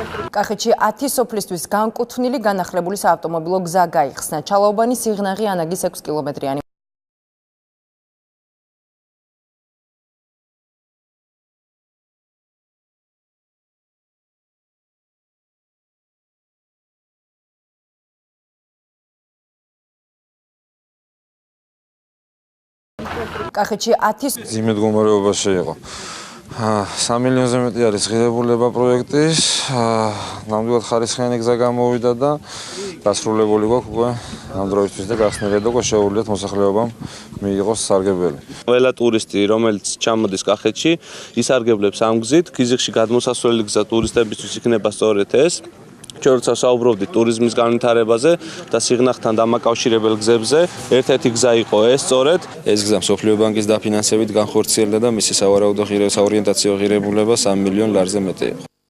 კახეთში 10 სოფლისთვის განკუთვნილი განახლებული საავტომობილო გზა გაიხსნა. ჩალაუბანი სიღნაღი ანაგის 6 კილომეტრიანი. კახეთში 10 ძიმე მდგომარეობაში იყო. 3 მილიონზე მეტი არის ღირებულება პროექტის, ნამდვილად ხარისხიანი გზა გამოვიდა და დასრულებული გვაქვს უკვე ამ დროისთვის და გახსნილია და უკვე შეუძლიათ მოსახლეობამ მიიღოს სარგებელი. ყველა ტურისტი, რომელიც ჩამოდის კახეთში, ისარგებლებს ამ გზით. ფიზიკში გადმოსასვლელი გზა ტურისტებისთვის იქნება სწორედ ეს. ჩვენ როცა საუბრობდით ტურიზმის განვითარებაზე და სიღნაღთან დამაკავშირებელ გზებზე, ერთ-ერთი გზა იყო ეს სწორედ. ეს გზა მსოფლიო ბანკის დაფინანსებით განხორციელდა და მისი სავარაუდო საორიენტაციო ღირებულება 3 მილიონ ლარზე მეტი იყო.